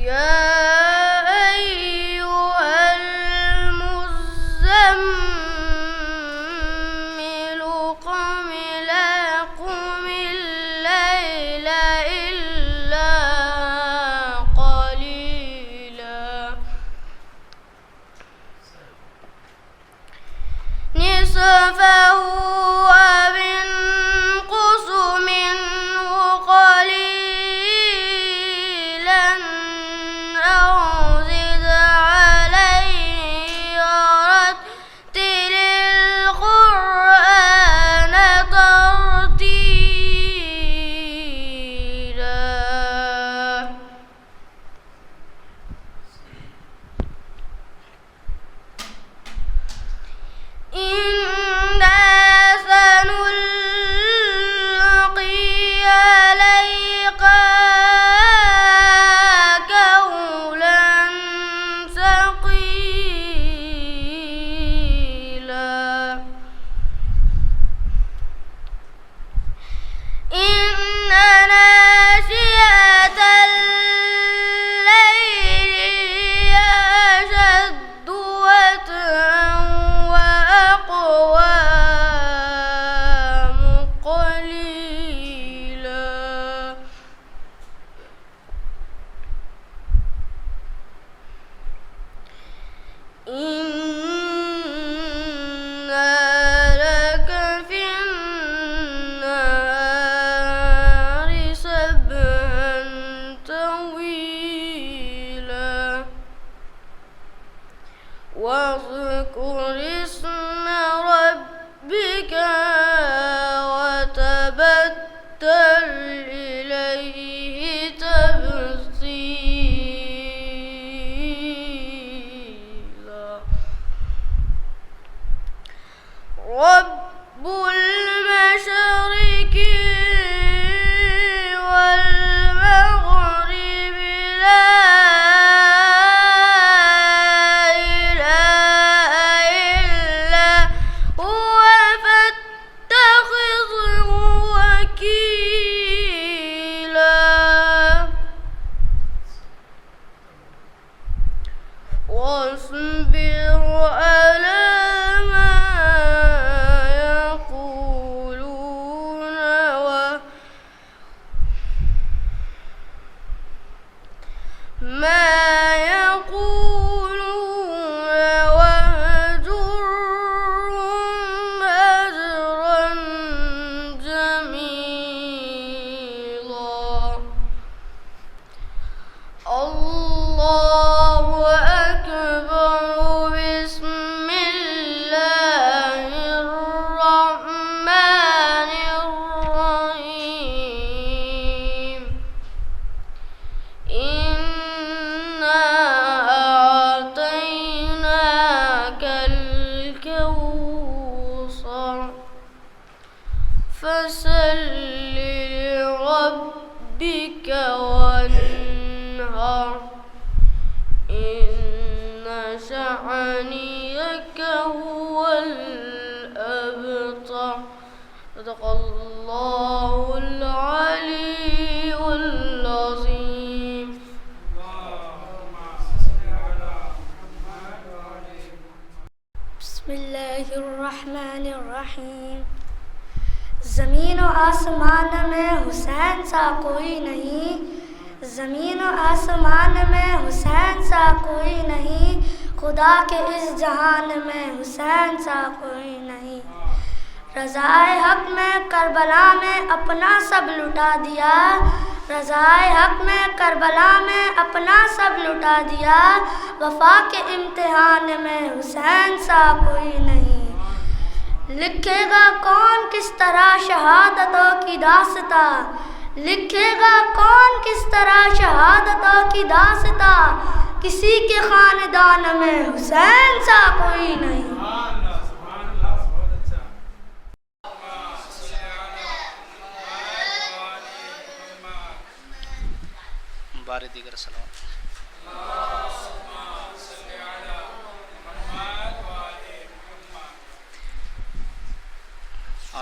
يا أيها المزمل قم الليل إلا قليلا نصفه أو انقص منه قليلا أو زد عليه ورتل القرآن ترتيلا إنا سنلقي عليك قولا ثقيلا إن ناشئة الليل هي أشد وطئا وأقوام قليلا إنا لك في النهار سبحا طويلا واذكر اسم ربك وتبتل إليه تبتيلا رب المشرق والمغرب لا إله إلا هو فاتخذه وكيلا واصبر على ما يقولون واهجرهم هجرا جميلا الله أكبر بسم الله الرحمن الرحيم إنا أعطيناك الكوثر فصل لربك وانهر إن شانئك هو الأبتر صدق الله العلي العظيم. بسم الله الرحمن الرحیم. زمین و آسمان میں حسین سا کوئی نہیں، زمین و آسمان میں حسین سا کوئی نہیں، خدا کے اس جہان میں حسین سا کوئی نہیں. رضائے حق میں کربلا میں اپنا سب لٹا دیا، رضائے حق میں کربلا میں اپنا سب لٹا دیا، وفا کے امتحان میں حسین سا کوئی نہیں. لکھے گا کون کس طرح شہادتوں کی داستاں، لکھے گا کون کس طرح شہادتوں کی داستاں، کسی کے خاندان میں حسین سا کوئی نہیں. بار دیگر صلوات.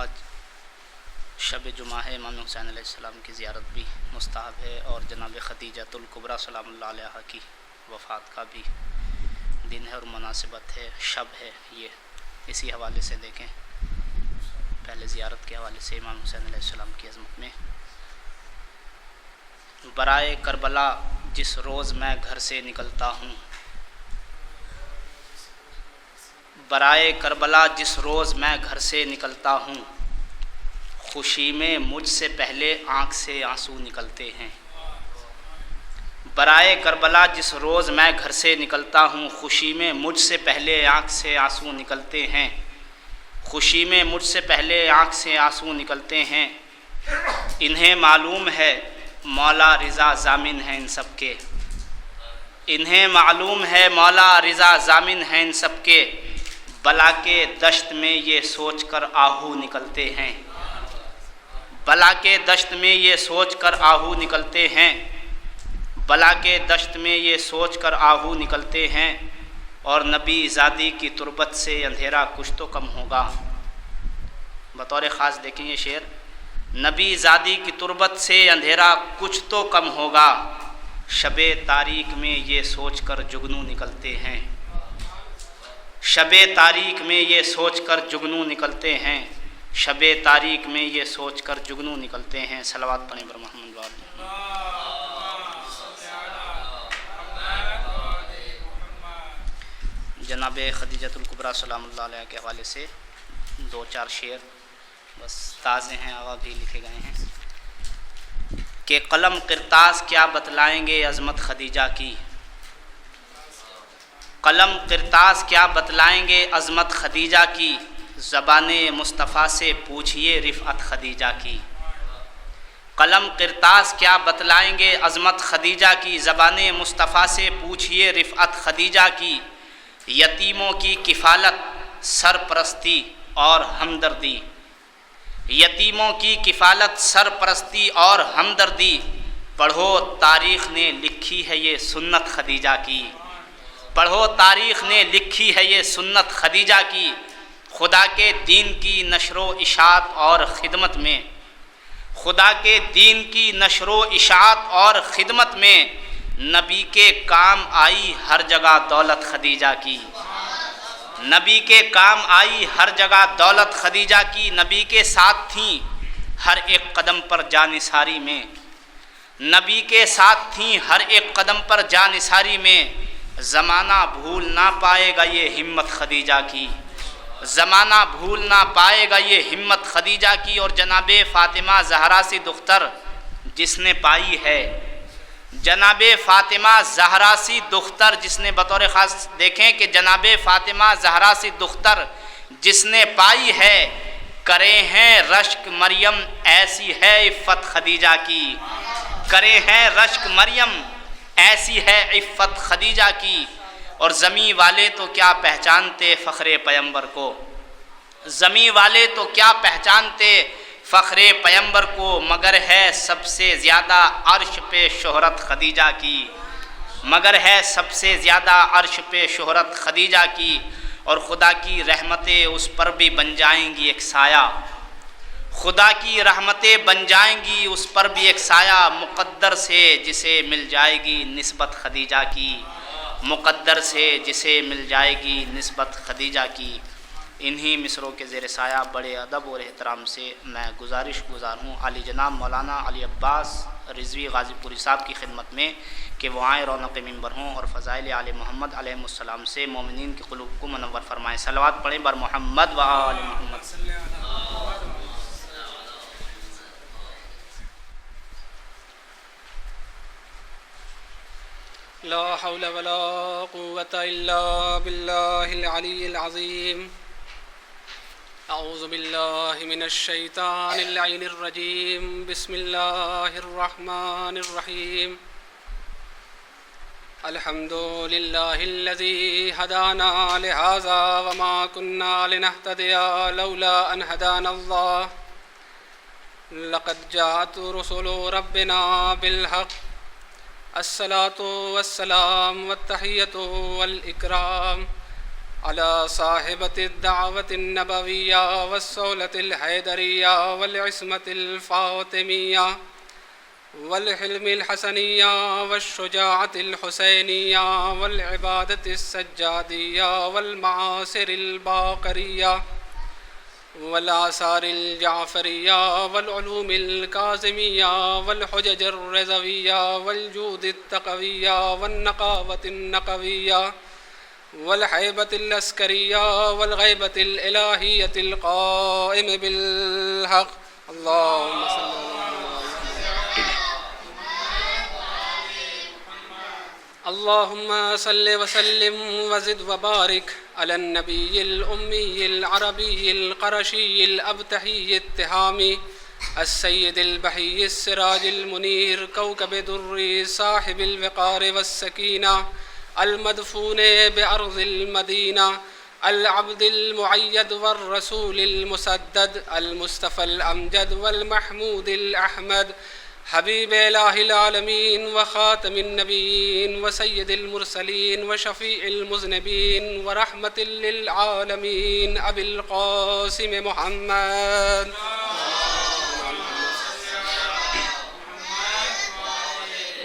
آج شب جمعہ ہے، امام حسین علیہ السلام کی زیارت بھی مستحب ہے، اور جناب خدیجۃ الکبریٰ سلام اللہ علیہا کی وفات کا بھی دن ہے اور مناسبت ہے، شب ہے، یہ اسی حوالے سے دیکھیں، پہلے زیارت کے حوالے سے امام حسین علیہ السلام کی عظمت میں. برائے کربلا جس روز میں گھر سے نکلتا ہوں، برائے کربلا جس روز میں گھر سے نکلتا ہوں، خوشی میں مجھ سے پہلے آنکھ سے آنسو نکلتے ہیں. برائے کربلا جس روز میں گھر سے نکلتا ہوں، خوشی میں مجھ سے پہلے آنکھ سے آنسو نکلتے ہیں. خوشی میں مجھ سے پہلے آنکھ سے آنسو نکلتے ہیں. انہیں معلوم ہے مولا رضا ضامن ہے ان سب کے، انہیں معلوم ہے مولا رضا ضامن ہے ان سب کے. بلا کے دشت میں یہ سوچ کر آہو نکلتے ہیں، بلا کے دشت میں یہ سوچ کر آہو نکلتے ہیں. بلا کے دشت میں یہ سوچ کر آہو نکلتے ہیں. اور نبی زادی کی تربت سے اندھیرا کچھ تو کم ہوگا. بطور خاص دیکھیں یہ شعر، نبی زادی کی تربت سے اندھیرا کچھ تو کم ہوگا. شب تاریک میں یہ سوچ کر جگنو نکلتے ہیں، شب تاریک میں یہ سوچ کر جگنو نکلتے ہیں. شب تاریک میں یہ سوچ کر جگنو نکلتے ہیں. صلوات پڑھیں بر محمد وآلہ. جناب خدیجۃ الکبریٰ سلام اللہ علیہ کے حوالے سے 2-4 شعر بس تازے ہیں، آغا بھی لکھے گئے ہیں کہ قلم قرطاس کیا بتلائیں گے عظمت خدیجہ کی، قلم قرطاس کیا بتلائیں گے عظمت خدیجہ کی. زبان مصطفیٰ سے پوچھئے رفعت خدیجہ کی. قلم قرطاس کیا بتلائیں گے عظمت خدیجہ کی، زبان مصطفیٰ سے پوچھئے رفعت خدیجہ کی. یتیموں کی کفالت سرپرستی اور ہمدردی، یتیموں کی کفالت سرپرستی اور ہمدردی. پڑھو تاریخ نے لکھی ہے یہ سنت خدیجہ کی، پڑھو تاریخ نے لکھی ہے یہ سنت خدیجہ کی. خدا کے دین کی نشر و اشاعت اور خدمت میں، خدا کے دین کی نشر و اشاعت اور خدمت میں نبی کے کام آئی ہر جگہ دولت خدیجہ کی. نبی کے کام آئی ہر جگہ دولت خدیجہ کی. نبی کے ساتھ تھیں ہر ایک قدم پر جانثاری میں، نبی کے ساتھ تھیں ہر ایک قدم پر جانثاری میں. زمانہ بھول نہ پائے گا یہ ہمت خدیجہ کی، زمانہ بھول نہ پائے گا یہ ہمت خدیجہ کی. اور جناب فاطمہ زہرا سی دختر جس نے پائی ہے، جناب فاطمہ زہرا سی دختر جس نے، بطور خاص دیکھیں کہ جناب فاطمہ زہرا سی دختر جس نے پائی ہے، کرے ہیں رشک مریم ایسی ہے عفت خدیجہ کی، کرے ہیں رشک مریم ایسی ہے عفت خدیجہ کی. اور زمیں والے تو کیا پہچانتے فخر پیمبر کو، زمیں والے تو کیا پہچانتے فخر پیمبر کو، مگر ہے سب سے زیادہ عرش پہ شہرت خدیجہ کی، مگر ہے سب سے زیادہ عرش پہ شہرت خدیجہ کی. اور خدا کی رحمتیں اس پر بھی بن جائیں گی ایک سایہ، خدا کی رحمتیں بن جائیں گی اس پر بھی ایک سایہ. مقدر سے جسے مل جائے گی نسبت خدیجہ کی، مقدر سے جسے مل جائے گی نسبت خدیجہ کی. انہی مصروں کے زیر سایہ بڑے ادب اور احترام سے میں گزارش گزار ہوں علی جناب مولانا علی عباس رضوی غازی پوری صاحب کی خدمت میں کہ وہ آئیں رونق منبر ہوں اور فضائل آل محمد علیہ السلام سے مومنین کے قلوب کو منور فرمائیں. صلوات پڑھیں بر محمد و آل محمد. لا حول ولا قوة إلا بالله العلي العظيم. أعوذ بالله من الشيطان اللعين الرجيم. بسم الله الرحمن الرحيم. الحمد لله الذي هدانا لهذا وما كنا لنهتدي لولا أن هدانا الله. لقد جاءت رسل ربنا بالحق. الصلاة والسلام والتحية والإكرام على صاحبة الدعوة النبوية والصولة الحيدرية والعصمة الفاطمية والحلم الحسنية والشجاعة الحسينية والعبادة السجادية والمعاصر الباقرية والآثار الجعفرية والعلوم الكاظمية والحجج الرضوية والجود التقوية والنقاوة النقوية والحيبة العسكرية والغيبة الإلهية القائم بالحق. اللهم صل اللهم صل وسلم وزد وبارك على النبي الأمي العربي القرشي الأبتحي التهامي السيد البحي السراج المنير كوكب دري صاحب الوقار والسكينة المدفون بأرض المدينة العبد المعيد والرسول المسدد المصطفى الأمجد والمحمود الأحمد حبيب إله العالمين وخاتم النبيين وسيد المرسلين وشفيع المذنبين ورحمة للعالمين أبي القاسم محمد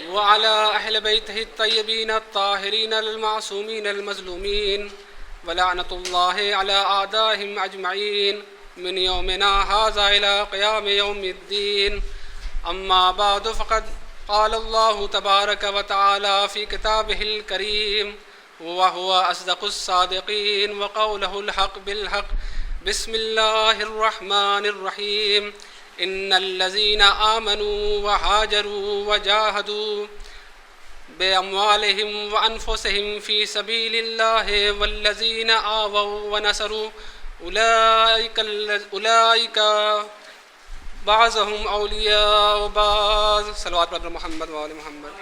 وعلى أهل بيته الطيبين الطاهرين المعصومين المظلومين ولعنة الله على أعدائهم أجمعين من يومنا هذا إلى قيام يوم الدين. أما بعد فقد قال الله تبارك وتعالى في كتابه الكريم وهو أصدق الصادقين وقوله الحق بالحق. بسم الله الرحمن الرحيم. إن الذين آمنوا وهاجروا وجاهدوا بأموالهم وأنفسهم في سبيل الله والذين آووا ونصروا أولئك بعضهم اولیاء و بعض. صلوات پر محمد و آل محمد.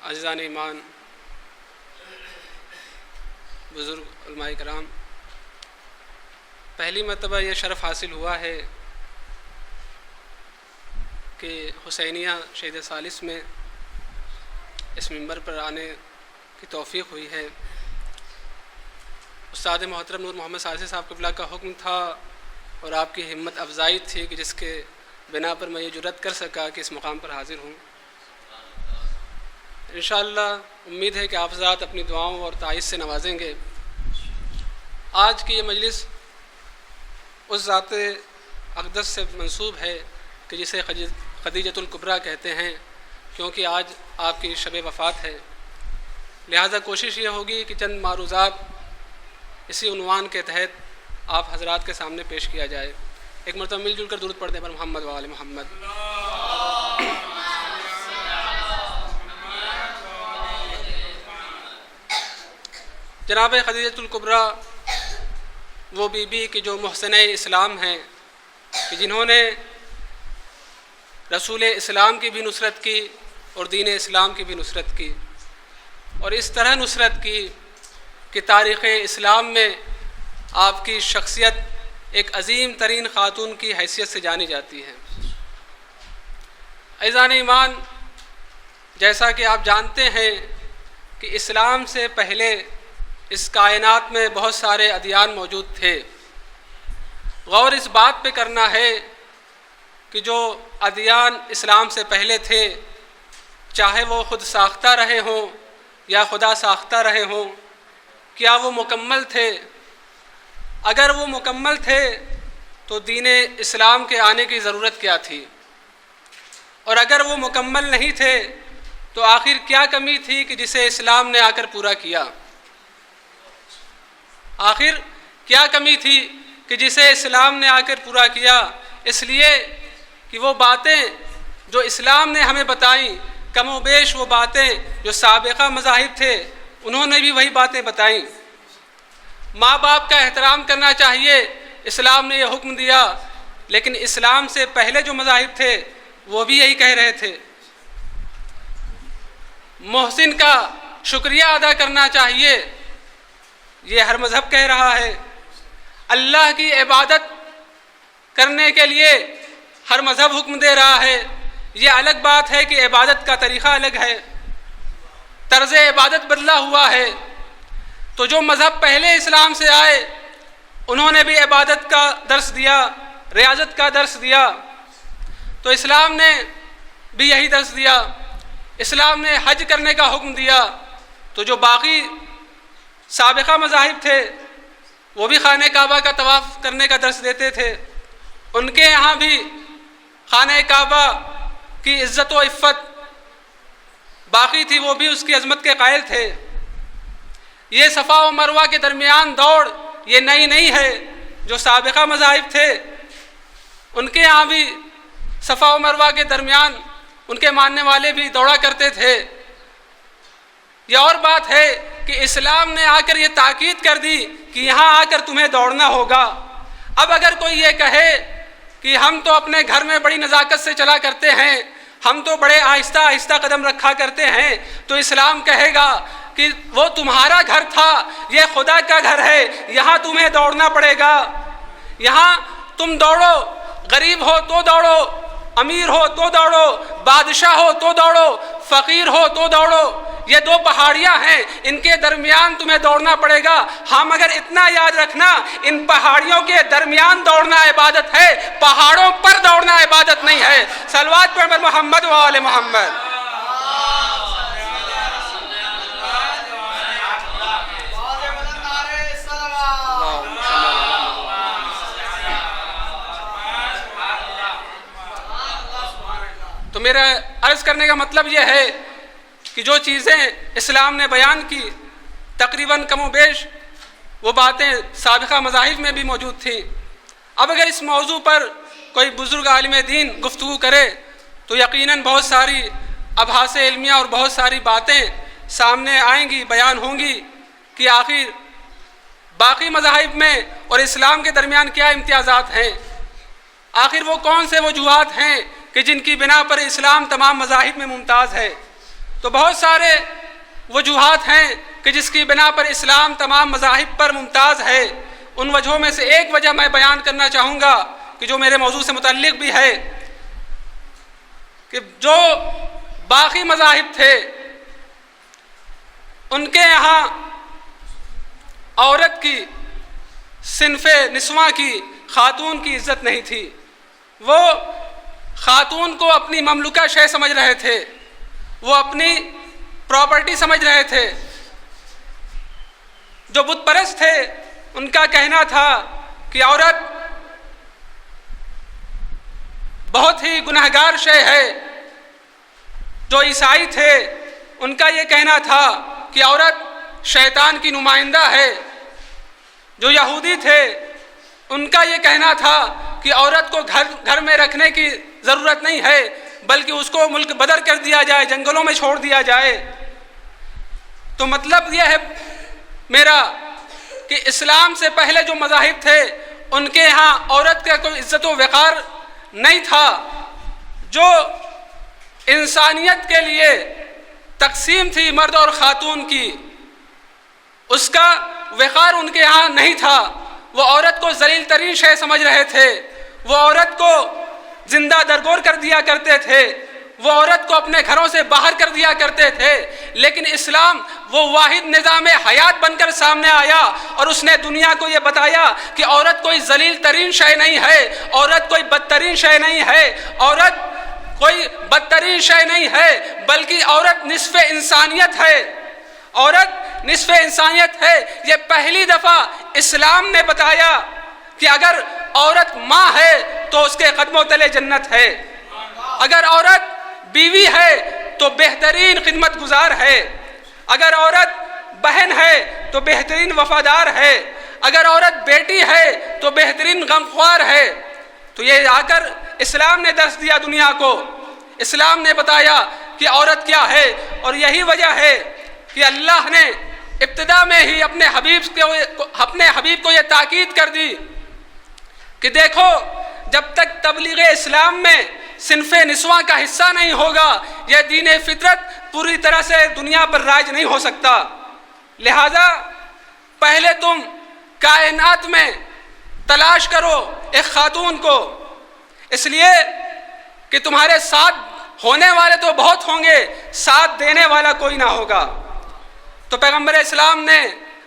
عزیزان ایمان، بزرگ علماء کرام، پہلی مرتبہ یہ شرف حاصل ہوا ہے کہ حسینیہ شہید ثالث میں اس منبر پر آنے کی توفیق ہوئی ہے. استاد محترم نور محمد ثالثی صاحب قبلہ کا حکم تھا اور آپ کی ہمت افزائی تھی کہ جس کے بنا پر میں یہ جرأت کر سکا کہ اس مقام پر حاضر ہوں. انشاءاللہ امید ہے کہ آپ حضرات اپنی دعاؤں اور تائید سے نوازیں گے. آج کی یہ مجلس اس ذات اقدس سے منسوب ہے کہ جسے خدیجۃ الکبریٰ کہتے ہیں، کیونکہ آج آپ کی شب وفات ہے. لہذا کوشش یہ ہوگی کہ چند معروضات اسی عنوان کے تحت آپ حضرات کے سامنے پیش کیا جائے. ایک مرتبہ مل جل کر درود پڑھتے ہیں پر محمد و آل محمد. جناب خدیجۃ الکبریٰ وہ بی بی کی جو محسنہ اسلام ہیں، کہ جنہوں نے رسول اسلام کی بھی نصرت کی اور دین اسلام کی بھی نصرت کی، اور اس طرح نصرت کی کہ تاریخ اسلام میں آپ کی شخصیت ایک عظیم ترین خاتون کی حیثیت سے جانی جاتی ہے. عزیزان ایمان، جیسا کہ آپ جانتے ہیں کہ اسلام سے پہلے اس کائنات میں بہت سارے ادیان موجود تھے. غور اس بات پہ کرنا ہے کہ جو ادیان اسلام سے پہلے تھے، چاہے وہ خود ساختہ رہے ہوں یا خدا ساختہ رہے ہوں، کیا وہ مکمل تھے؟ اگر وہ مکمل تھے تو دین اسلام کے آنے کی ضرورت کیا تھی؟ اور اگر وہ مکمل نہیں تھے تو آخر کیا کمی تھی کہ جسے اسلام نے آ کر پورا کیا؟ آخر کیا کمی تھی کہ جسے اسلام نے آ کر پورا کیا؟ اس لیے کہ وہ باتیں جو اسلام نے ہمیں بتائیں، کم و بیش وہ باتیں جو سابقہ مذاہب تھے انہوں نے بھی وہی باتیں بتائیں. ماں باپ کا احترام کرنا چاہیے، اسلام نے یہ حکم دیا، لیکن اسلام سے پہلے جو مذاہب تھے وہ بھی یہی کہہ رہے تھے. محسن کا شکریہ ادا کرنا چاہیے، یہ ہر مذہب کہہ رہا ہے. اللہ کی عبادت کرنے کے لیے ہر مذہب حکم دے رہا ہے، یہ الگ بات ہے کہ عبادت کا طریقہ الگ ہے، طرز عبادت بدلا ہوا ہے۔ تو جو مذہب پہلے اسلام سے آئے انہوں نے بھی عبادت کا درس دیا، ریاضت کا درس دیا، تو اسلام نے بھی یہی درس دیا۔ اسلام نے حج کرنے کا حکم دیا، تو جو باقی سابقہ مذاہب تھے وہ بھی خانہ کعبہ کا طواف کرنے کا درس دیتے تھے، ان کے یہاں بھی خانہ کعبہ کی عزت و عفت باقی تھی، وہ بھی اس کی عظمت کے قائل تھے۔ یہ صفا و مروہ کے درمیان دوڑ یہ نئی نہیں ہے، جو سابقہ مذاہب تھے ان کے یہاں بھی صفا و مروہ کے درمیان ان کے ماننے والے بھی دوڑا کرتے تھے۔ یہ اور بات ہے کہ اسلام نے آ کر یہ تاکید کر دی کہ یہاں آ کر تمہیں دوڑنا ہوگا۔ اب اگر کوئی یہ کہے کہ ہم تو اپنے گھر میں بڑی نزاکت سے چلا کرتے ہیں، ہم تو بڑے آہستہ آہستہ قدم رکھا کرتے ہیں، تو اسلام کہے گا کہ وہ تمہارا گھر تھا، یہ خدا کا گھر ہے، یہاں تمہیں دوڑنا پڑے گا۔ یہاں تم دوڑو، غریب ہو تو دوڑو، امیر ہو تو دوڑو، بادشاہ ہو تو دوڑو، فقیر ہو تو دوڑو، یہ دو پہاڑیاں ہیں، ان کے درمیان تمہیں دوڑنا پڑے گا۔ ہاں مگر اتنا یاد رکھنا، ان پہاڑیوں کے درمیان دوڑنا عبادت ہے، پہاڑوں پر دوڑنا عبادت نہیں ہے۔ صلوات پڑھ محمد و آل محمد۔ تو میرا عرض کرنے کا مطلب یہ ہے کہ جو چیزیں اسلام نے بیان کی تقریباً کم و بیش وہ باتیں سابقہ مذاہب میں بھی موجود تھیں۔ اب اگر اس موضوع پر کوئی بزرگ عالم دین گفتگو کرے تو یقیناً بہت ساری ابحاث علمیہ اور بہت ساری باتیں سامنے آئیں گی، بیان ہوں گی کہ آخر باقی مذاہب میں اور اسلام کے درمیان کیا امتیازات ہیں، آخر وہ کون سے وجوہات ہیں کہ جن کی بنا پر اسلام تمام مذاہب میں ممتاز ہے۔ تو بہت سارے وجوہات ہیں کہ جس کی بنا پر اسلام تمام مذاہب پر ممتاز ہے۔ ان وجہوں میں سے ایک وجہ میں بیان کرنا چاہوں گا کہ جو میرے موضوع سے متعلق بھی ہے، کہ جو باقی مذاہب تھے ان کے یہاں عورت کی، صنف نسواں کی، خاتون کی عزت نہیں تھی۔ وہ خاتون کو اپنی مملوکہ شے سمجھ رہے تھے، وہ اپنی پراپرٹی سمجھ رہے تھے۔ جو بت پرست تھے ان کا کہنا تھا کہ عورت بہت ہی گنہگار شے ہے۔ جو عیسائی تھے ان کا یہ کہنا تھا کہ عورت شیطان کی نمائندہ ہے۔ جو یہودی تھے ان کا یہ کہنا تھا کہ عورت کو گھر میں رکھنے کی ضرورت نہیں ہے، بلکہ اس کو ملک بدر کر دیا جائے، جنگلوں میں چھوڑ دیا جائے۔ تو مطلب یہ ہے میرا کہ اسلام سے پہلے جو مذاہب تھے ان کے ہاں عورت کا کوئی عزت و وقار نہیں تھا۔ جو انسانیت کے لیے تقسیم تھی مرد اور خاتون کی، اس کا وقار ان کے ہاں نہیں تھا۔ وہ عورت کو ذلیل ترین شے سمجھ رہے تھے، وہ عورت کو زندہ درگور کر دیا کرتے تھے، وہ عورت کو اپنے گھروں سے باہر کر دیا کرتے تھے۔ لیکن اسلام وہ واحد نظام حیات بن کر سامنے آیا اور اس نے دنیا کو یہ بتایا کہ عورت کوئی ذلیل ترین شے نہیں ہے، عورت کوئی بدترین شے نہیں ہے، عورت کوئی بدترین شے نہیں ہے، بلکہ عورت نصف انسانیت ہے، عورت نصف انسانیت ہے۔ یہ پہلی دفعہ اسلام نے بتایا کہ اگر عورت ماں ہے تو اس کے قدموں تلے جنت ہے، اگر عورت بیوی ہے تو بہترین خدمت گزار ہے، اگر عورت بہن ہے تو بہترین وفادار ہے، اگر عورت بیٹی ہے تو بہترین غمخوار ہے۔ تو یہ آ کر اسلام نے درس دیا دنیا کو، اسلام نے بتایا کہ عورت کیا ہے۔ اور یہی وجہ ہے کہ اللہ نے ابتدا میں ہی اپنے حبیب کو یہ تاکید کر دی کہ دیکھو جب تک تبلیغ اسلام میں صنف نسواں کا حصہ نہیں ہوگا یہ دین فطرت پوری طرح سے دنیا پر رائج نہیں ہو سکتا۔ لہذا پہلے تم کائنات میں تلاش کرو ایک خاتون کو، اس لیے کہ تمہارے 7 ہونے والے تو بہت ہوں گے، ساتھ دینے والا کوئی نہ ہوگا۔ تو پیغمبر اسلام نے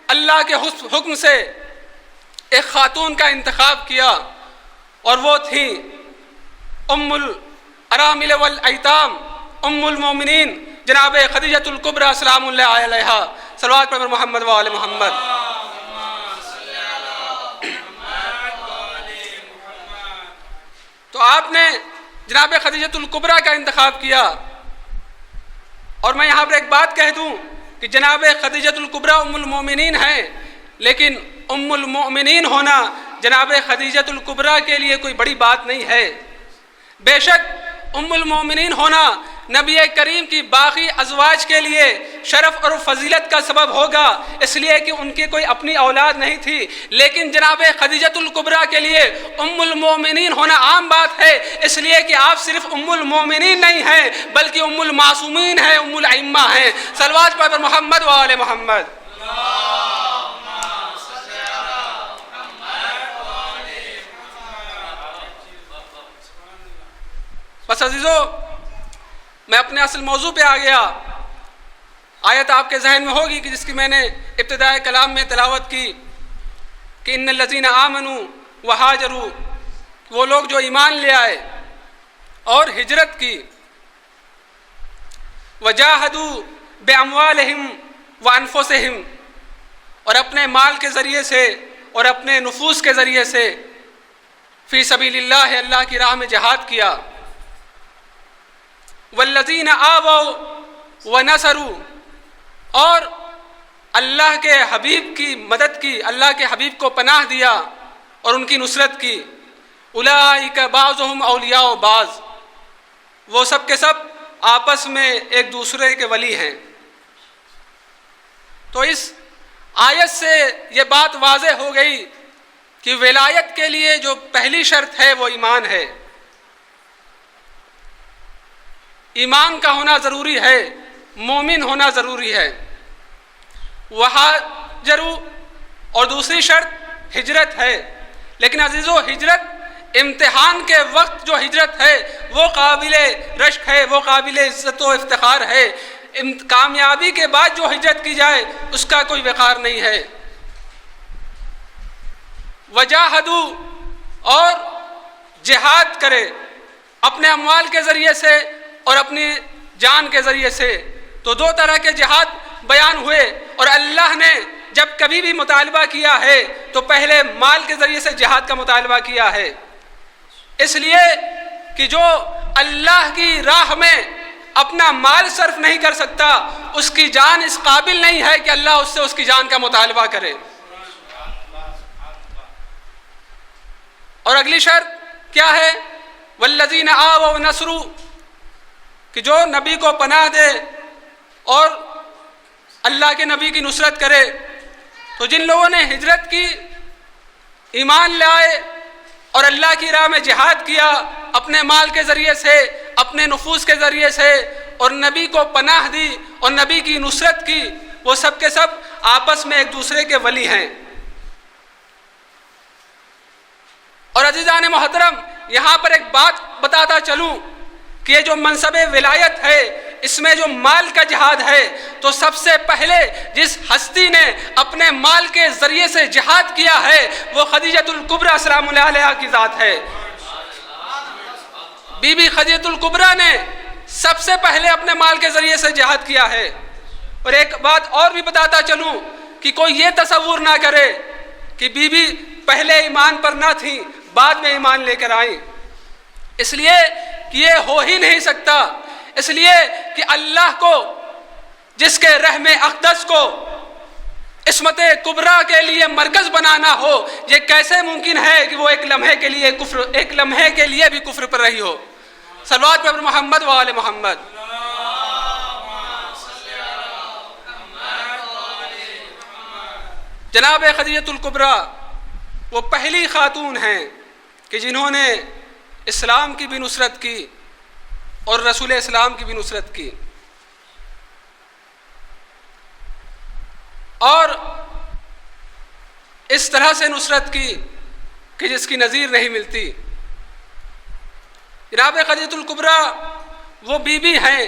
اللہ کے حکم سے ایک خاتون کا انتخاب کیا، اور وہ تھی ام الارامل والایتام، ام المومنین جناب خدیجۃ الکبریٰ سلام اللہ علیہا۔ صلوات پر محمد و آل محمد۔ تو آپ نے جناب خدیجۃ الکبریٰ کا انتخاب کیا، اور میں یہاں پر ایک بات کہہ دوں کہ جناب خدیجۃ الکبریٰ ام المومنین ہیں، لیکن ام المؤمنین ہونا جناب خدیجۃ الکبریٰ کے لیے کوئی بڑی بات نہیں ہے۔ بے شک ام المؤمنین ہونا نبی کریم کی باقی ازواج کے لیے شرف اور فضیلت کا سبب ہوگا، اس لیے کہ ان کی کوئی اپنی اولاد نہیں تھی، لیکن جناب خدیجۃ الکبریٰ کے لیے ام المؤمنین ہونا عام بات ہے، اس لیے کہ آپ صرف ام المؤمنین نہیں ہیں بلکہ ام المعصومین ہیں، ام الائمہ ہیں۔ صلوات پر محمد و آل محمد۔ بس عزیزو، میں اپنے اصل موضوع پہ آ گیا۔ آیت آپ کے ذہن میں ہوگی کہ جس کی میں نے ابتدائے کلام میں تلاوت کی کہ ان الذین آمنوا وہاجروا، وہ لوگ جو ایمان لے آئے اور ہجرت کی، وجاہدوا باموالہم وانفسہم، اور اپنے مال کے ذریعے سے اور اپنے نفوس کے ذریعے سے فی سبیل اللہ، اللہ کی راہ میں جہاد کیا، والذین آووا ونصروا، اور اللہ کے حبیب کی مدد کی، اللہ کے حبیب کو پناہ دیا اور ان کی نصرت کی، اولئک بعضهم اولیاء بعض، وہ سب کے سب آپس میں ایک دوسرے کے ولی ہیں۔ تو اس آیت سے یہ بات واضح ہو گئی کہ ولایت کے لیے جو پہلی شرط ہے وہ ایمان ہے، ایمان کا ہونا ضروری ہے، مومن ہونا ضروری ہے۔ وہاجروا، اور دوسری شرط ہجرت ہے، لیکن عزیزو ہجرت امتحان کے وقت جو ہجرت ہے وہ قابل رشک ہے، وہ قابل عزت و افتخار ہے۔ کامیابی کے بعد جو ہجرت کی جائے اس کا کوئی وقار نہیں ہے۔ وجاہدوا، اور جہاد کرے اپنے اموال کے ذریعے سے اور اپنی جان کے ذریعے سے۔ تو دو طرح کے جہاد بیان ہوئے، اور اللہ نے جب کبھی بھی مطالبہ کیا ہے تو پہلے مال کے ذریعے سے جہاد کا مطالبہ کیا ہے، اس لیے کہ جو اللہ کی راہ میں اپنا مال صرف نہیں کر سکتا، اس کی جان اس قابل نہیں ہے کہ اللہ اس سے اس کی جان کا مطالبہ کرے۔ اور اگلی شرط کیا ہے؟ والذین آووا ونصروا، کہ جو نبی کو پناہ دے اور اللہ کے نبی کی نصرت کرے۔ تو جن لوگوں نے ہجرت کی، ایمان لائے اور اللہ کی راہ میں جہاد کیا اپنے مال کے ذریعے سے، اپنے نفوس کے ذریعے سے، اور نبی کو پناہ دی اور نبی کی نصرت کی، وہ سب کے سب آپس میں ایک دوسرے کے ولی ہیں۔ اور عزیزان محترم، یہاں پر ایک بات بتاتا چلوں کہ یہ جو منصب ولایت ہے، اس میں جو مال کا جہاد ہے، تو سب سے پہلے جس ہستی نے اپنے مال کے ذریعے سے جہاد کیا ہے وہ خدیجۃ الکبریٰ سلام اللہ علیہا کی ذات ہے۔ بی بی خدیجۃ الکبریٰ نے سب سے پہلے اپنے مال کے ذریعے سے جہاد کیا ہے۔ اور ایک بات اور بھی بتاتا چلوں کہ کوئی یہ تصور نہ کرے کہ بی بی پہلے ایمان پر نہ تھیں، بعد میں ایمان لے کر آئیں، اس لیے کہ یہ ہو ہی نہیں سکتا، اس لیے کہ اللہ کو، جس کے رحم اقدس کو عصمت کبریٰ کے لیے مرکز بنانا ہو، یہ کیسے ممکن ہے کہ وہ ایک لمحے کے لیے بھی کفر پر رہی ہو۔ صلوات پر محمد و آل محمد۔ جناب خدیجۃ الکبریٰ وہ پہلی خاتون ہیں کہ جنہوں نے اسلام کی بھی نصرت کی اور رسول اسلام کی بھی نصرت کی، اور اس طرح سے نصرت کی کہ جس کی نظیر نہیں ملتی۔ جناب خدیجۃ الکبریٰ وہ بیوی ہیں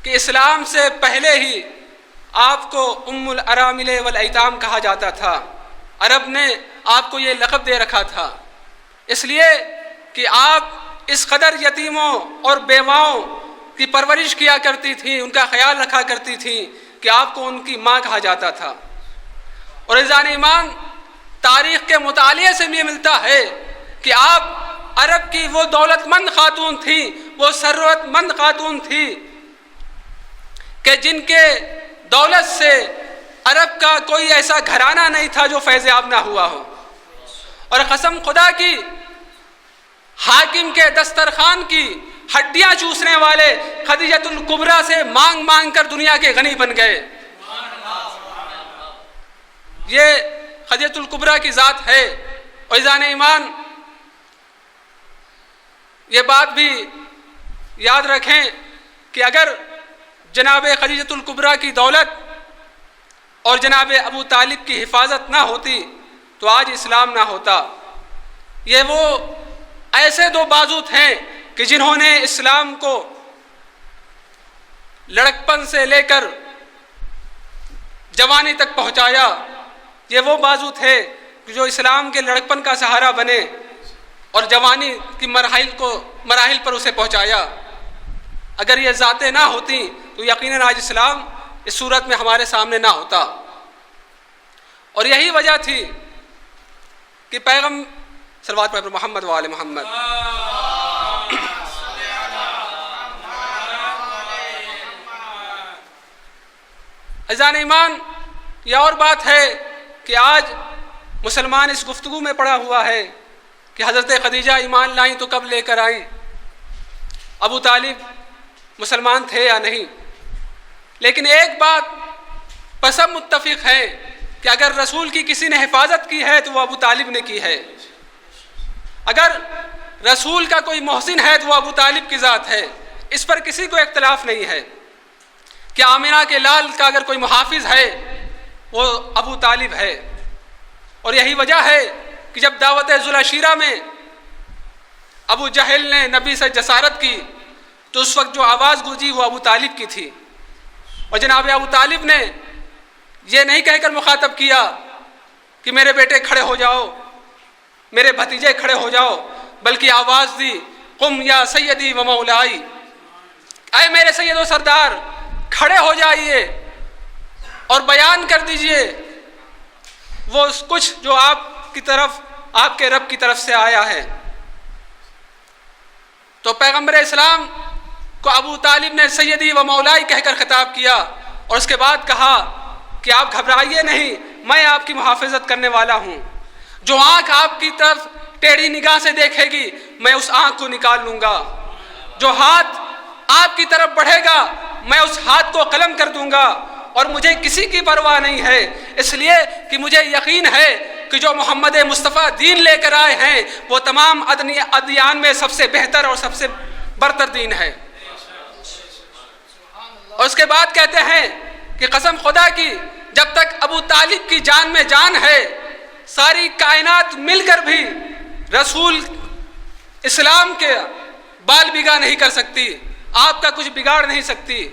کہ اسلام سے پہلے ہی آپ کو ام الارامل والایتام کہا جاتا تھا. عرب نے آپ کو یہ لقب دے رکھا تھا اس لیے کہ آپ اس قدر یتیموں اور بیواؤں کی پرورش کیا کرتی تھیں، ان کا خیال رکھا کرتی تھیں کہ آپ کو ان کی ماں کہا جاتا تھا. اور عزیزان ایمان، تاریخ کے مطالعے سے بھی یہ ملتا ہے کہ آپ عرب کی وہ دولت مند خاتون تھیں، وہ ثروت مند خاتون تھی کہ جن کے دولت سے عرب کا کوئی ایسا گھرانہ نہیں تھا جو فیض یاب نہ ہوا ہو. اور قسم خدا کی، حاکم کے دسترخوان کی ہڈیاں چوسنے والے خدیجۃ الکبریٰ سے مانگ مانگ کر دنیا کے غنی بن گئے. یہ خدیجۃ الکبریٰ کی ذات ہے. اور عزیزان ایمان، یہ بات بھی یاد رکھیں کہ اگر جناب خدیجۃ الکبریٰ کی دولت اور جناب ابو طالب کی حفاظت نہ ہوتی تو آج اسلام نہ ہوتا. یہ وہ ایسے دو بازو ہیں کہ جنہوں نے اسلام کو لڑکپن سے لے کر جوانی تک پہنچایا. یہ وہ بازو تھے جو اسلام کے لڑکپن کا سہارا بنے اور جوانی کی مراحل پر اسے پہنچایا. اگر یہ ذاتیں نہ ہوتی تو یقیناً آج اسلام اس صورت میں ہمارے سامنے نہ ہوتا. اور یہی وجہ تھی کہ صلوات پر محمد وآل محمد. عزیزان ایمان، یہ اور بات ہے کہ آج مسلمان اس گفتگو میں پڑا ہوا ہے کہ حضرت خدیجہ ایمان لائیں تو کب لے کر آئیں، ابو طالب مسلمان تھے یا نہیں. لیکن ایک بات پر سب متفق ہے کہ اگر رسول کی کسی نے حفاظت کی ہے تو وہ ابو طالب نے کی ہے. اگر رسول کا کوئی محسن ہے تو وہ ابو طالب کی ذات ہے. اس پر کسی کو اختلاف نہیں ہے کہ آمنہ کے لال کا اگر کوئی محافظ ہے وہ ابو طالب ہے. اور یہی وجہ ہے کہ جب دعوت ذوالعشیرہ میں ابو جہل نے نبی سے جسارت کی تو اس وقت جو آواز گونجی وہ ابو طالب کی تھی. اور جناب ابو طالب نے یہ نہیں کہہ کر مخاطب کیا کہ میرے بیٹے کھڑے ہو جاؤ، میرے بھتیجے کھڑے ہو جاؤ، بلکہ آواز دی قم یا سیدی و مولائی، اے میرے سید و سردار کھڑے ہو جائیے اور بیان کر دیجئے وہ کچھ جو آپ کے رب کی طرف سے آیا ہے. تو پیغمبر اسلام کو ابو طالب نے سیدی و مولائی کہہ کر خطاب کیا اور اس کے بعد کہا کہ آپ گھبرائیے نہیں، میں آپ کی محافظت کرنے والا ہوں. جو آنکھ آپ کی طرف ٹیڑھی نگاہ سے دیکھے گی میں اس آنکھ کو نکال لوں گا. جو ہاتھ آپ کی طرف بڑھے گا میں اس ہاتھ کو قلم کر دوں گا. اور مجھے کسی کی پرواہ نہیں ہے، اس لیے کہ مجھے یقین ہے کہ جو محمد مصطفیٰ دین لے کر آئے ہیں وہ تمام ادیان میں سب سے بہتر اور سب سے برتر دین ہے. اور اس کے بعد کہتے ہیں کہ قسم خدا کی جب تک ابو طالب کی جان میں جان ہے ساری کائنات مل کر بھی رسول اسلام کے بال بگا نہیں کر سکتی، آپ کا کچھ بگاڑ نہیں سکتی.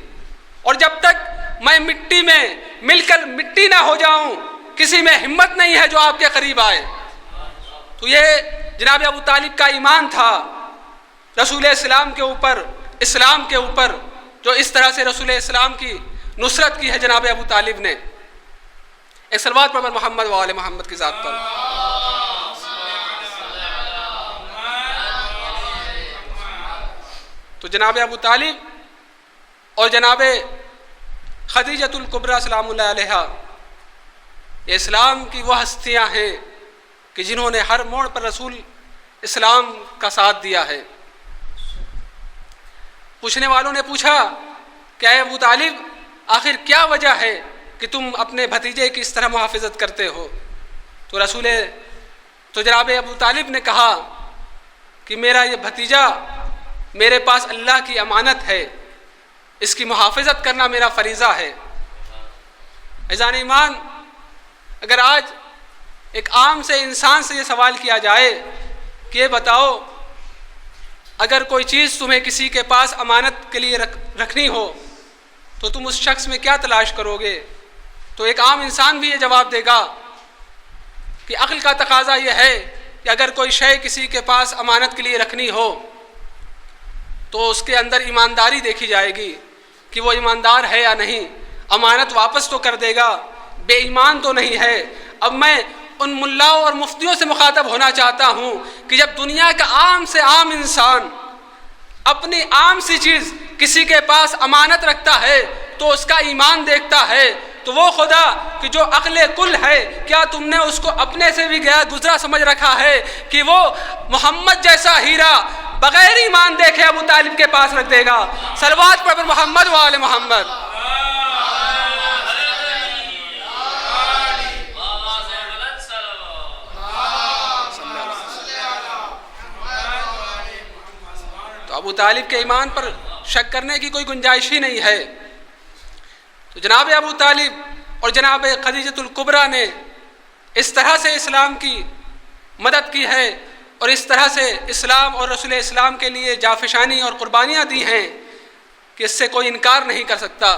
اور جب تک میں مٹی میں مل کر مٹی نہ ہو جاؤں کسی میں ہمت نہیں ہے جو آپ کے قریب آئے. تو یہ جناب ابو طالب کا ایمان تھا رسول اسلام کے اوپر، اسلام کے اوپر، جو اس طرح سے رسول اسلام کی نصرت کی ہے جناب ابو طالب نے. ایک صلوات پر محمد وآل محمد کی ذات پر. تو جناب ابو طالب اور جناب خدیجۃ الکبریٰ سلام اللہ علیہا یہ اسلام کی وہ ہستیاں ہیں کہ جنہوں نے ہر موڑ پر رسول اسلام کا ساتھ دیا ہے. پوچھنے والوں نے پوچھا کہ اے ابو طالب آخر کیا وجہ ہے کہ تم اپنے بھتیجے کی اس طرح محافظت کرتے ہو؟ تو جناب ابو طالب نے کہا کہ میرا یہ بھتیجا میرے پاس اللہ کی امانت ہے، اس کی محافظت کرنا میرا فریضہ ہے. عزیزان ایمان، اگر آج ایک عام سے انسان سے یہ سوال کیا جائے کہ یہ بتاؤ اگر کوئی چیز تمہیں کسی کے پاس امانت کے لیے رکھنی ہو تو تم اس شخص میں کیا تلاش کرو گے؟ تو ایک عام انسان بھی یہ جواب دے گا کہ عقل کا تقاضا یہ ہے کہ اگر کوئی شے کسی کے پاس امانت کے لیے رکھنی ہو تو اس کے اندر ایمانداری دیکھی جائے گی کہ وہ ایماندار ہے یا نہیں، امانت واپس تو کر دے گا، بے ایمان تو نہیں ہے۔ اب میں ان ملاؤں اور مفتیوں سے مخاطب ہونا چاہتا ہوں کہ جب دنیا کا عام سے عام انسان اپنی عام سی چیز کسی کے پاس امانت رکھتا ہے تو اس کا ایمان دیکھتا ہے، تو وہ خدا کہ جو عقل کل ہے، کیا تم نے اس کو اپنے سے بھی گزرا سمجھ رکھا ہے کہ وہ محمد جیسا ہیرا بغیر ایمان دیکھے ابو طالب کے پاس رکھ دے گا؟ صلوات پر محمد و آل محمد۔ تو ابو طالب کے ایمان پر شک کرنے کی کوئی گنجائش ہی نہیں ہے۔ تو جناب ابو طالب اور جناب خدیجۃ الکبریٰ نے اس طرح سے اسلام کی مدد کی ہے اور اس طرح سے اسلام اور رسول اسلام کے لیے جافشانی اور قربانیاں دی ہیں کہ اس سے کوئی انکار نہیں کر سکتا۔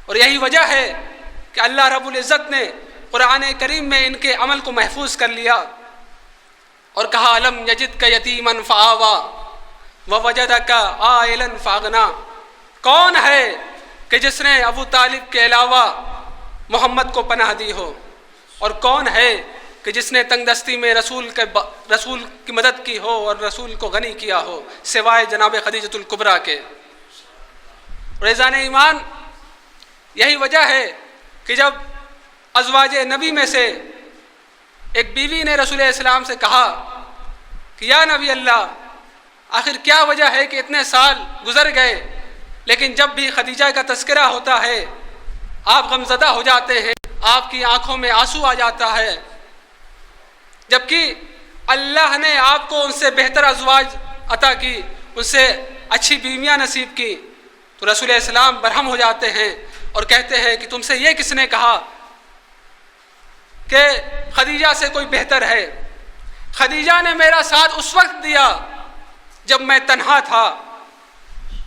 اور یہی وجہ ہے کہ اللہ رب العزت نے قرآن کریم میں ان کے عمل کو محفوظ کر لیا اور کہا الم یجدک یتیما فآویٰ ووجدک عائلا فاغنیٰ۔ کون ہے کہ جس نے ابو طالب کے علاوہ محمد کو پناہ دی ہو، اور کون ہے کہ جس نے تنگ دستی میں رسول کی مدد کی ہو اور رسول کو غنی کیا ہو سوائے جناب خدیجۃ الکبریٰ کے۔ ریزان ایمان، یہی وجہ ہے کہ جب ازواج نبی میں سے ایک بیوی نے رسول اسلام سے کہا کہ یا نبی اللہ، آخر کیا وجہ ہے کہ اتنے سال گزر گئے لیکن جب بھی خدیجہ کا تذکرہ ہوتا ہے آپ غمزدہ ہو جاتے ہیں، آپ کی آنکھوں میں آنسو آ جاتا ہے، جبکہ اللہ نے آپ کو ان سے بہتر ازواج عطا کی، ان سے اچھی بیویاں نصیب کی؟ تو رسول اسلام برہم ہو جاتے ہیں اور کہتے ہیں کہ تم سے یہ کس نے کہا کہ خدیجہ سے کوئی بہتر ہے؟ خدیجہ نے میرا ساتھ اس وقت دیا جب میں تنہا تھا،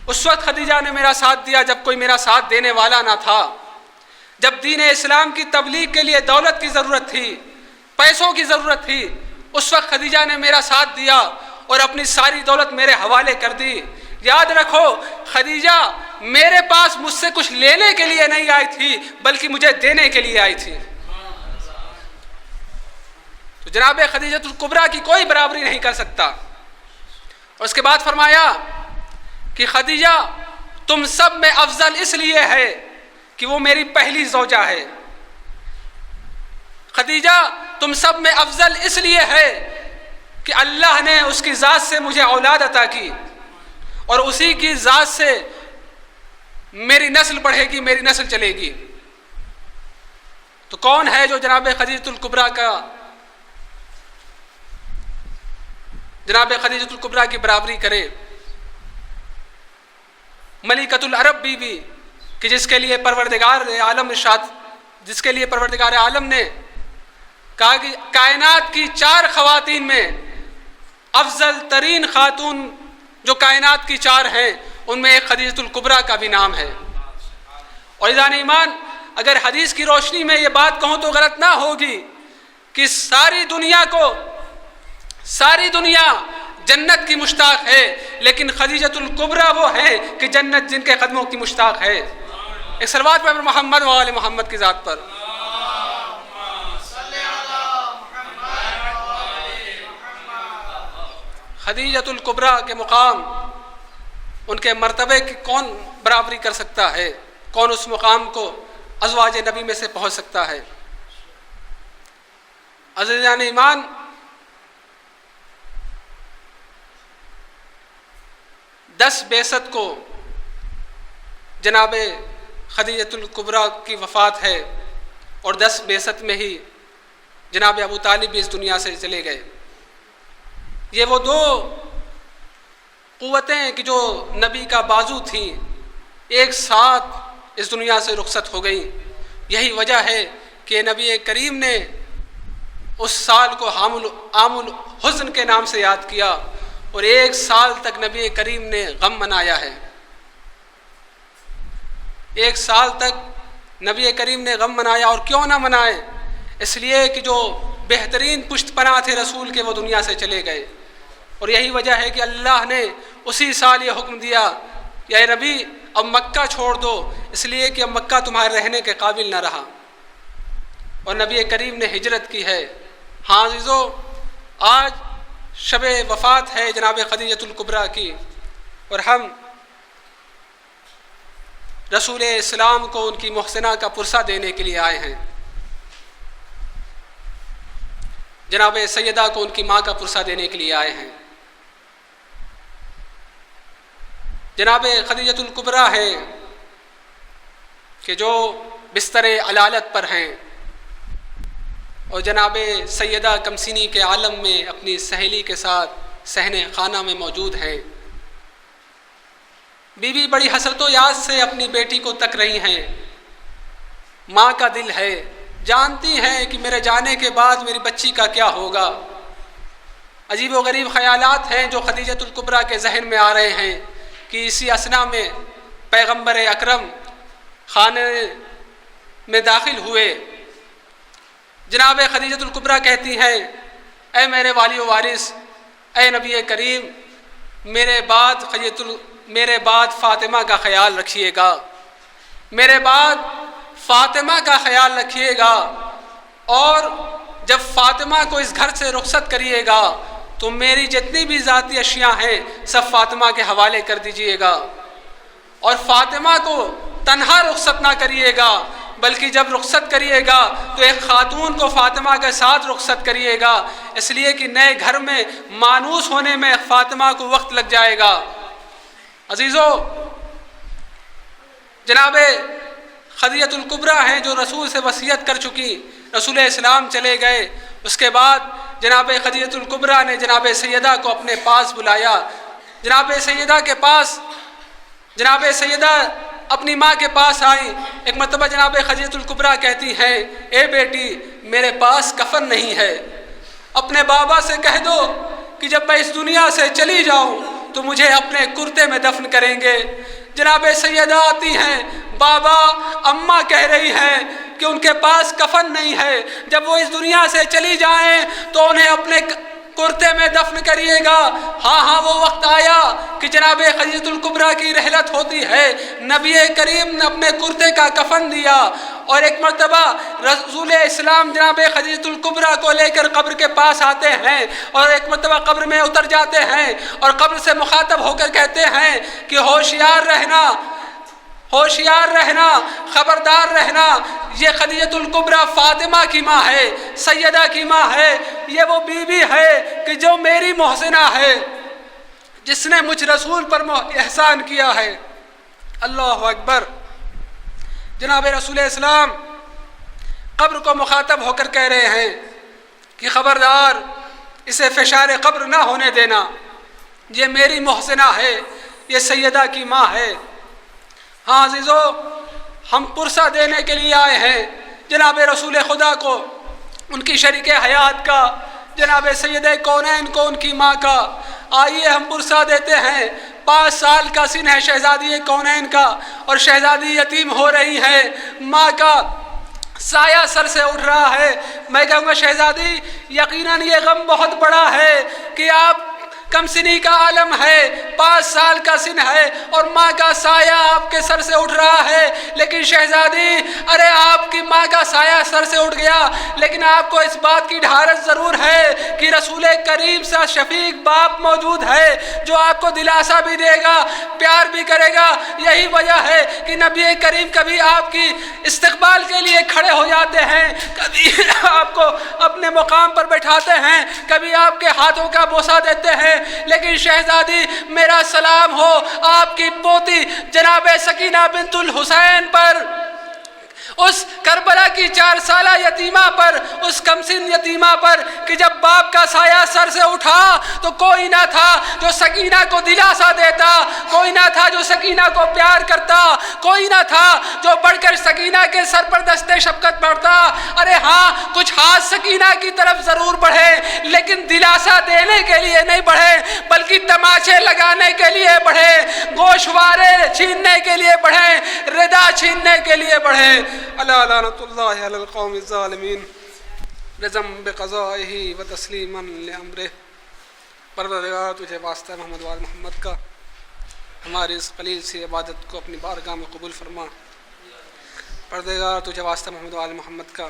اس وقت خدیجہ نے میرا ساتھ دیا جب کوئی میرا ساتھ دینے والا نہ تھا، جب دین اسلام کی تبلیغ کے لیے دولت کی ضرورت تھی، پیسوں کی ضرورت تھی، اس وقت خدیجہ نے میرا ساتھ دیا اور اپنی ساری دولت میرے حوالے کر دی۔ یاد رکھو، خدیجہ میرے پاس مجھ سے کچھ لینے کے لیے نہیں آئی تھی بلکہ مجھے دینے کے لیے آئی تھی۔ تو جناب خدیجۃ الکبریٰ کی کوئی برابری نہیں کر سکتا۔ اور اس کے بعد فرمایا کہ خدیجہ تم سب میں افضل اس لیے ہے کہ وہ میری پہلی زوجہ ہے۔ خدیجہ تم سب میں افضل اس لیے ہے کہ اللہ نے اس کی ذات سے مجھے اولاد عطا کی اور اسی کی ذات سے میری نسل بڑھے گی، میری نسل چلے گی۔ تو کون ہے جو جناب خدیجۃ الکبریٰ کی برابری کرے؟ ملکۃ العرب بی بی کہ جس کے لیے پروردگار عالم نے کہا کہ کائنات کی 4 خواتین میں افضل ترین خاتون جو کائنات کی 4 ہیں ان میں ایک خدیجۃ الکبریٰ کا بھی نام ہے۔ اور عزیزان ایمان، اگر حدیث کی روشنی میں یہ بات کہوں تو غلط نہ ہوگی کہ ساری دنیا جنت کی مشتاق ہے، لیکن خدیجۃ الکبریٰ وہ ہے کہ جنت جن کے قدموں کی مشتاق ہے۔ ایک صلوات پر محمد و آل محمد کی ذات پر۔ خدیجۃ الکبریٰ کے مقام، ان کے مرتبے کی کون برابری کر سکتا ہے؟ کون اس مقام کو ازواج نبی میں سے پہنچ سکتا ہے؟ عزیزان ایمان، دس بعثت کو جناب خدیجۃ الکبریٰ کی وفات ہے اور 10 بعثت میں ہی جناب ابو طالب بھی اس دنیا سے چلے گئے۔ یہ وہ 2 قوتیں کہ جو نبی کا بازو تھیں ایک ساتھ اس دنیا سے رخصت ہو گئیں۔ یہی وجہ ہے کہ نبی کریم نے اس سال کو عام الحزن کے نام سے یاد کیا اور 1 سال تک نبی کریم نے غم منایا ہے۔ 1 سال تک نبی کریم نے غم منایا، اور کیوں نہ منائے؟ اس لیے کہ جو بہترین پشت پناہ تھے رسول کے وہ دنیا سے چلے گئے، اور یہی وجہ ہے کہ اللہ نے اسی سال یہ حکم دیا کہ اے نبی اب مکہ چھوڑ دو، اس لیے کہ اب مکہ تمہارے رہنے کے قابل نہ رہا، اور نبی کریم نے ہجرت کی ہے۔ ہاں عزیزو، آج شب وفات ہے جناب خدیجۃ الکبریٰ کی، اور ہم رسول اسلام کو ان کی محسنہ کا پرسہ دینے کے لیے آئے ہیں، جناب سیدہ کو ان کی ماں کا پرسہ دینے کے لیے آئے ہیں۔ جناب خدیجۃ الکبریٰ ہے کہ جو بستر علالت پر ہیں، اور جناب سیدہ کمسینی کے عالم میں اپنی سہیلی کے ساتھ صحن خانہ میں موجود ہیں۔ بیوی بڑی حسرت و یاد سے اپنی بیٹی کو تک رہی ہیں۔ ماں کا دل ہے، جانتی ہیں کہ میرے جانے کے بعد میری بچی کا کیا ہوگا۔ عجیب و غریب خیالات ہیں جو خدیجۃ الکبریٰ کے ذہن میں آ رہے ہیں کہ اسی اثنا میں پیغمبر اکرم خانے میں داخل ہوئے۔ جناب خدیجۃ الکبریٰ کہتی ہیں، اے میرے والی و وارث، اے نبی کریم، میرے بعد فاطمہ کا خیال رکھیے گا، میرے بعد فاطمہ کا خیال رکھیے گا، اور جب فاطمہ کو اس گھر سے رخصت کریے گا تو میری جتنی بھی ذاتی اشیاء ہیں سب فاطمہ کے حوالے کر دیجیے گا، اور فاطمہ کو تنہا رخصت نہ کریے گا، بلکہ جب رخصت کریے گا تو ایک خاتون کو فاطمہ کے ساتھ رخصت کریے گا، اس لیے کہ نئے گھر میں مانوس ہونے میں فاطمہ کو وقت لگ جائے گا۔ عزیزو، جناب خدیجۃ الکبریٰ ہیں جو رسول سے وصیت کر چکی، رسول اسلام چلے گئے، اس کے بعد جناب خدیجۃ الکبریٰ نے جناب سیدہ کو اپنے پاس بلایا۔ جناب سیدہ کے پاس، جناب سیدہ اپنی ماں کے پاس آئی۔ ایک مرتبہ جناب خدیجۃ الکبریٰ کہتی ہیں، اے بیٹی، میرے پاس کفن نہیں ہے، اپنے بابا سے کہہ دو کہ جب میں اس دنیا سے چلی جاؤں تو مجھے اپنے کرتے میں دفن کریں گے۔ جناب سیدہ آتی ہیں، بابا اماں کہہ رہی ہیں کہ ان کے پاس کفن نہیں ہے، جب وہ اس دنیا سے چلی جائیں تو انہیں اپنے کرتے میں دفن کریے گا۔ ہاں وہ وقت آیا کہ جناب خدیجۃ الکبریٰ کی رحلت ہوتی ہے، نبی کریم نے اپنے کرتے کا کفن دیا، اور ایک مرتبہ رسول اسلام جناب خدیجۃ الکبریٰ کو لے کر قبر کے پاس آتے ہیں، اور ایک مرتبہ قبر میں اتر جاتے ہیں، اور قبر سے مخاطب ہو کر کہتے ہیں کہ ہوشیار رہنا، ہوشیار رہنا، خبردار رہنا، یہ خدیجۃ الکبریٰ فاطمہ کی ماں ہے، سیدہ کی ماں ہے، یہ وہ بیوی ہے کہ جو میری محسنہ ہے، جس نے مجھ رسول پر احسان کیا ہے۔ اللہ اکبر۔ جناب رسول اسلام قبر کو مخاطب ہو کر کہہ رہے ہیں کہ خبردار، اسے فشار قبر نہ ہونے دینا، یہ میری محسنہ ہے، یہ سیدہ کی ماں ہے۔ ہاں عزیزو، ہم پرسہ دینے کے لیے آئے ہیں جناب رسول خدا کو، ان کی شریک حیات کا، جناب سیدہ کونین کو ان کی ماں کا۔ آئیے ہم پرسہ دیتے ہیں۔ 5 سال کا سن ہے شہزادی کونین کا، اور شہزادی یتیم ہو رہی ہے، ماں کا سایہ سر سے اٹھ رہا ہے۔ میں کہوں گا شہزادی، یقیناً یہ غم بہت بڑا ہے کہ آپ کمسنی کا عالم ہے، 5 سال کا سن ہے، اور ماں کا سایہ آپ کے سر سے اٹھ رہا ہے۔ لیکن شہزادی، ارے آپ کی ماں کا سایہ سر سے اٹھ گیا، لیکن آپ کو اس بات کی ڈھارس ضرور ہے کہ رسول کریم سا شفیق باپ موجود ہے جو آپ کو دلاسا بھی دے گا، پیار بھی کرے گا۔ یہی وجہ ہے کہ نبی کریم کبھی آپ کی استقبال کے لیے کھڑے ہو جاتے ہیں، کبھی آپ کو اپنے مقام پر بیٹھاتے ہیں، کبھی آپ کے ہاتھوں کا بوسہ دیتے ہیں۔ لیکن شہزادی، میرا سلام ہو آپ کی پوتی جناب سکینہ بنت الحسین پر، اس کربلا کی 4 سالہ یتیمہ پر، اس کمسن یتیمہ پر، کہ جب باپ کا سایہ سر سے اٹھا تو کوئی نہ تھا جو سکینہ کو دلاسا دیتا، کوئی نہ تھا جو سکینہ کو پیار کرتا، کوئی نہ تھا جو بڑھ کر سکینہ کے سر پر دستے شفقت پڑتا۔ ارے ہاں، کچھ ہاتھ سکینہ کی طرف ضرور بڑھے، لیکن دلاسا دینے کے لیے نہیں بڑھے، بلکہ گاچھے لگانے کے لیے بڑھے، گوشوارے چھیننے کے لیے بڑھے، ردا چھیننے کے لیے بڑھے۔ الا لعنۃ اللہ علی القوم الظالمین رضم بقضائہ و تسلیما لامرہ۔ پروردگار تجھے واسطہ محمد وآل محمد کا ہماری اس قلیل سی عبادت کو اپنی بارگاہ میں قبول فرما۔ پروردگار تجھے واسطہ محمد وآل محمد کا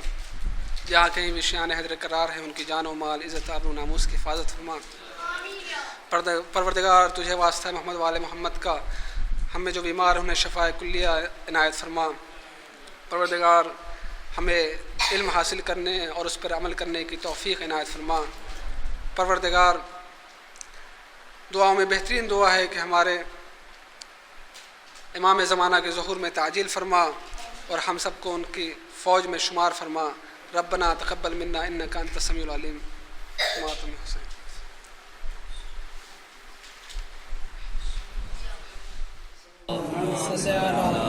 جہاں کہیں بھی شیان حیدر قرار ہیں ان کی جان و مال، عزت آبرو ناموس کی حفاظت فرما۔ پروردگار تجھے واسطہ محمد وآل محمد کا ہمیں جو بیمار انہیں شفاء کلیہ عنایت فرما۔ پروردگار ہمیں علم حاصل کرنے اور اس پر عمل کرنے کی توفیق عنایت فرما۔ پروردگار دعاؤں میں بہترین دعا ہے کہ ہمارے امام زمانہ کے ظہور میں تعجیل فرما اور ہم سب کو ان کی فوج میں شمار فرما۔ ربنا تقبل منا انک انت السمیع العلیم۔ ماتم حسین۔ صلی اللہ